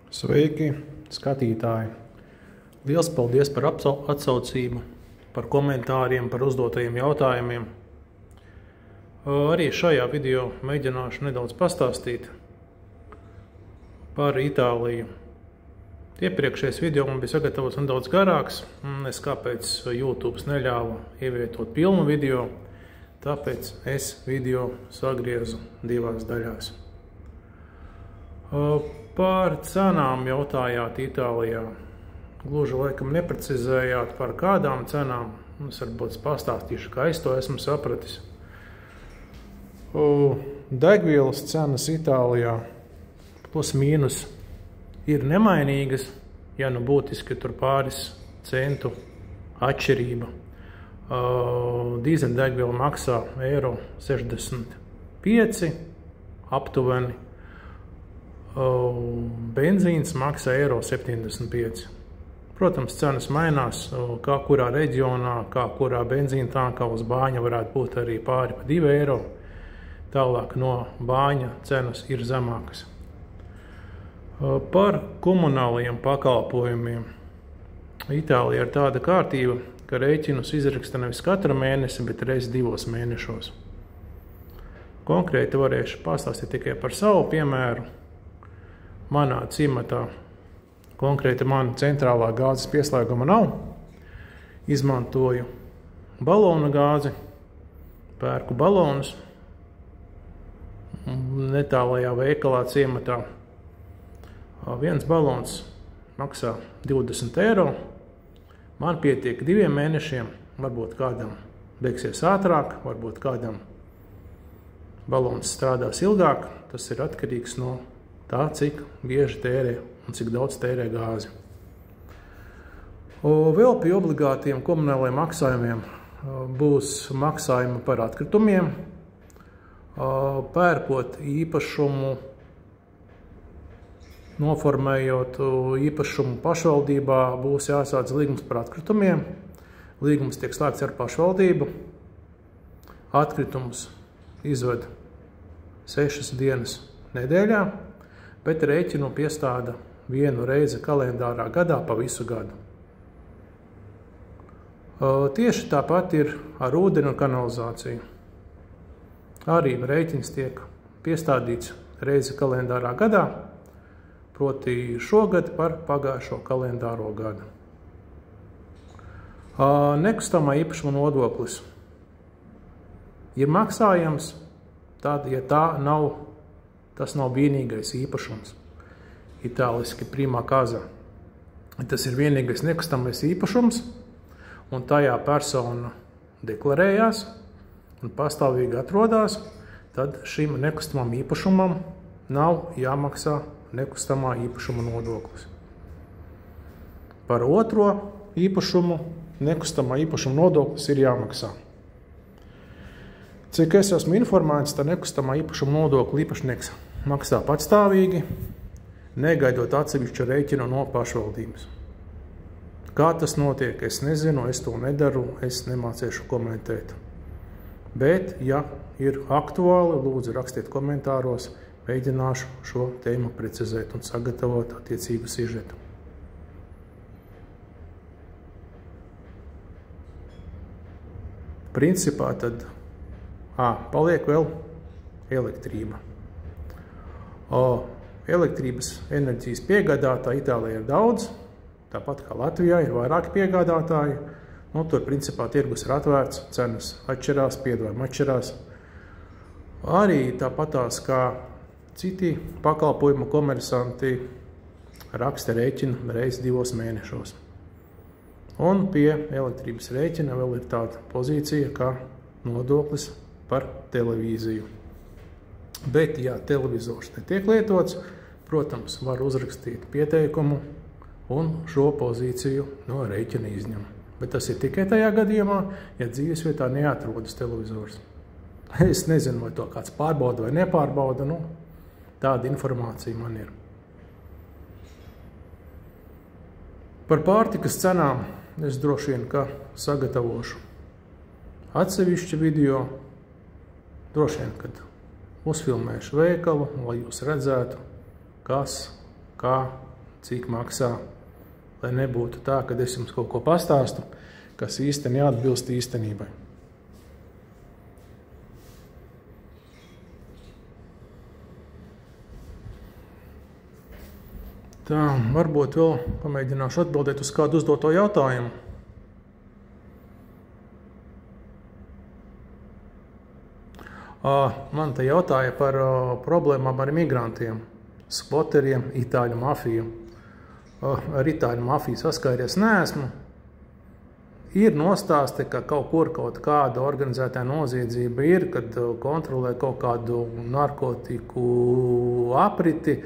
Sveiki, skatītāji! Liels paldies par atsaucību, par komentāriem, par uzdotajiem jautājumiem. Arī šajā video mēģināšu nedaudz pastāstīt par Itāliju. Iepriekšējais video man bija sagatavots nedaudz garāks, es kāpēc YouTube neļāva ievietot pilnu video, tāpēc es video sagriezu divās daļās. Par cenām jautājāt Itālijā. Gluži laikam neprecizējāt par kādām cenām. Es varbūt pastāstīšu, kā es to esmu sapratis. Degvielas cenas Itālijā plus mīnus ir nemainīgas, ja nu būtiski tur pāris centu atšķirība. Dīzeļdegviela maksā €65 aptuveni. Benzīns maksā €75. Protams, cenas mainās, kā kurā reģionā, kā kurā benzīna tankā uz Bāņa varētu būt arī pāri pa €2. Tālāk no Bāņa cenas ir zemākas. Par komunālajiem pakalpojumiem. Itālijā ir tāda kārtība, ka rēķinus izraksta nevis katru mēnesi, bet reiz 2 mēnešos. Konkrēti varēšu pastāstīt tikai par savu piemēru. Manā ciematā, konkrēti man centrālā gāzes pieslēguma nav. Izmantoju balona gāzi, pērku balonus netālajā veikalā ciematā. Viens balons maksā €20. Man pietiek 2 mēnešiem, varbūt kādam beigsies ātrāk, varbūt kādam balons strādās ilgāk. Tas ir atkarīgs no tā, cik bieži tērē un cik daudz tērē gāzi. Vēl pie obligātiem komunālajiem maksājumiem būs maksājumi par atkritumiem. Pērkot īpašumu, noformējot īpašumu pašvaldībā, būs jāsāc līgums par atkritumiem. Līgums tiek slēgts ar pašvaldību. Atkritumus izved 6 dienas nedēļā, bet rēķinu piestāda 1 reizi kalendārā gadā pa visu gadu. Tieši tāpat ir ar ūdeni un kanalizāciju. Arī rēķins tiek piestādīts reizi kalendārā gadā, proti šogad par pagājušo kalendāro gadu. Nekustamā īpašuma nodoklis ir maksājams, tad, ja tas nav vienīgais īpašums. Itāliski prima casa. Tas ir vienīgais nekustamais īpašums, un tajā persona deklarējās un pastāvīgi atrodas, tad šim nekustamam īpašumam nav jāmaksā nekustamā īpašuma nodoklis. Par otro īpašumu nekustamā īpašuma nodoklis ir jāmaksā. Cik es esmu informēts, tad nekustamā īpašuma nodokli īpašnieks maksā patstāvīgi, negaidot atsevišķu rēķinu no pašvaldības. Kā tas notiek, es nezinu, es to nedaru, es nemācīšu komentēt. Bet, ja ir aktuāli, lūdzu rakstiet komentāros, mēģināšu šo tēmu precizēt un sagatavot attiecīgu sižetu. Principā tad paliek vēl elektrība. Elektrības enerģijas piegādātāji Itālijā ir daudz, tāpat kā Latvijā ir vairāki piegādātāji. Tur principā tirgus ir atvērts, cenas atšķirās, piedāvājumi atšķirās. Arī tāpatās kā citi pakalpojumu komersanti raksta rēķinu reiz 2 mēnešos. Un pie elektrības rēķina vēl ir tāda pozīcija kā nodoklis par televīziju. Bet, ja televizors netiek lietots, protams, var uzrakstīt pieteikumu un šo pozīciju no rēķina izņem. Bet tas ir tikai tajā gadījumā, ja dzīvesvietā neatrodas televizors. Es nezinu, vai to kāds pārbauda vai nepārbauda, tāda informācija man ir. Par pārtikas cenām es droši vien, ka sagatavošu atsevišķu video. Droši vien, kad uzfilmēšu veikalu, lai jūs redzētu, kas, kā cik maksā, lai nebūtu tā, ka es jums kaut ko pastāstu, kas īsti neatbilst īstenībai. Tā, varbūt vēl pamēģināšu atbildēt uz kādu uzdoto jautājumu. Man te jautāja par problēmām ar migrantiem, skvoteriem, itāļu mafiju. Ar itāļu mafiju saskāries neesmu. Ir nostāsti, ka kaut kur kaut kāda organizētā noziedzība ir, kad kontrolē kaut kādu narkotiku apriti,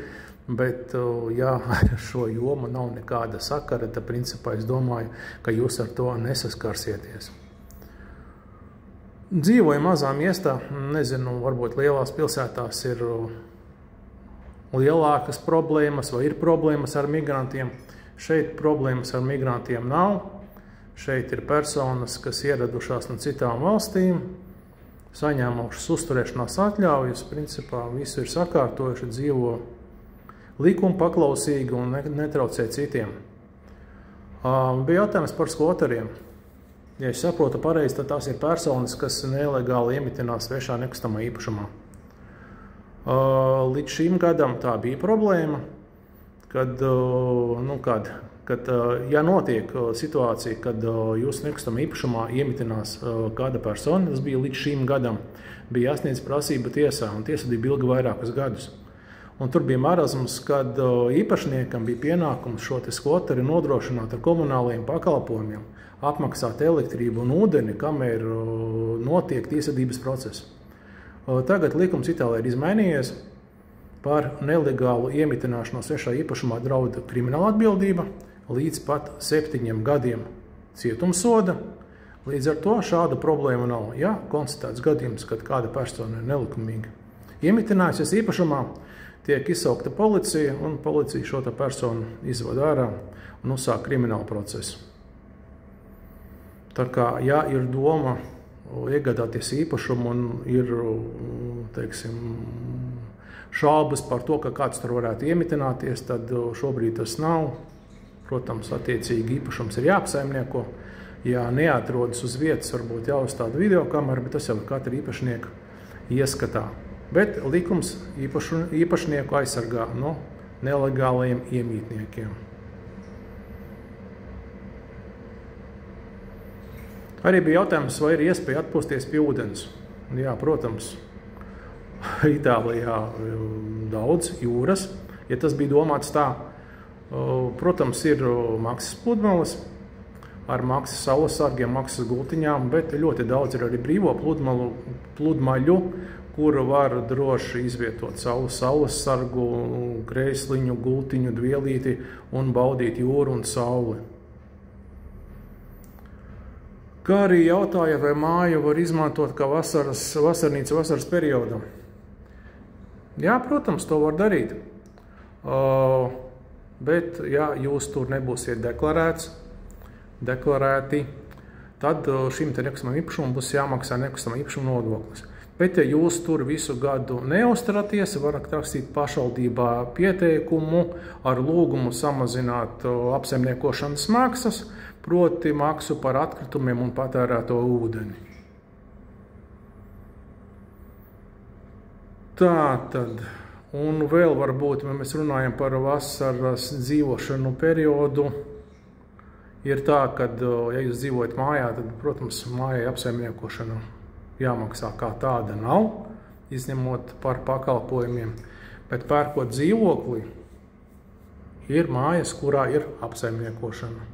bet, ja ar šo jomu nav nekāda sakara, tad principā es domāju, ka jūs ar to nesaskarsieties. Dzīvoju mazā miestā, nezinu, varbūt lielās pilsētās ir lielākas problēmas vai ir problēmas ar migrantiem. Šeit problēmas ar migrantiem nav. Šeit ir personas, kas ieradušās no citām valstīm, saņēmušas uzturēšanās atļaujas, principā visu ir sakārtojuši, dzīvo likuma paklausīgi un netraucē citiem. Bija jautājums par skvoteriem. Ja es saprotu pareizi, tad tās ir personas, kas nelegāli iemitinās svešā nekustamā īpašumā. Līdz šim gadam tā bija problēma, kad ja notiek situācija, kad jūsu nekustamā īpašumā iemitinās kāda persona, tas bija līdz šim gadam, bija jāsniedz prasība tiesā, un tiesa bija ilgi vairākus gadus. Un tur bija marazms, kad īpašniekam bija pienākums šo te skvoteri nodrošināt ar komunālajiem pakalpojumiem, apmaksāt elektrību un ūdeni, kamēr notiek tiesvedības process. Tagad likums Itālijā ir izmainījies. Par nelegālu iemitināšanos svešā īpašumā draud krimināla atbildība līdz pat 7 gadiem cietumsoda. Līdz ar to šāda problēma nav. Ja konstatēts gadījums, kad kāda persona ir nelikumīgi iemitinājusies īpašumā, tiek izsaukta policija, un policija šo personu izved ārā un uzsāk kriminālu procesu. Tā kā, ja ir doma iegādāties īpašumu un ir, teiksim, šaubas par to, ka kāds tur varētu iemitināties, tad šobrīd tas nav. Protams, attiecīgi īpašums ir jāapsaimnieko. Ja neatrodas uz vietas, varbūt jāuzstāda videokamera, bet tas jau ir katra īpašnieka ieskatā. Bet likums īpašnieku aizsargā no nelegālajiem iemītniekiem. Arī bija jautājums, vai ir iespēja atpūsties pie ūdens. Jā, protams, Itālijā daudz jūras. Ja tas bija domāts tā, protams, ir maksas pludmales ar maksas saules-sargiem, maksas gultiņām, bet ļoti daudz ir arī brīvo pludmaļu, kuru var droši izvietot saules-sargu, krēsliņu, gultiņu, dvielīti un baudīt jūru un sauli. Kā arī jautāja, vai māju var izmantot kā vasarnīca vasaras periodam. Jā, protams, to var darīt. Bet, ja jūs tur nebūsiet deklarēti, tad šim te nekustamam īpašumam būs jāmaksā nekustamā īpašuma nodoklis. Bet, ja jūs tur visu gadu neuzturaties, varat rakstīt pašvaldībā pieteikumu ar lūgumu samazināt apsaimniekošanas maksas, proti maksu par atkritumiem un patērēto ūdeni. Tā tad, un vēl varbūt, ja mēs runājam par vasaras dzīvošanu periodu, ir tā, ka, ja jūs dzīvojat mājā, tad, protams, mājai apsaimniekošana jāmaksā kā tāda nav, izņemot par pakalpojumiem, bet pērkot dzīvokli, ir mājas, kurā ir apsaimniekošana.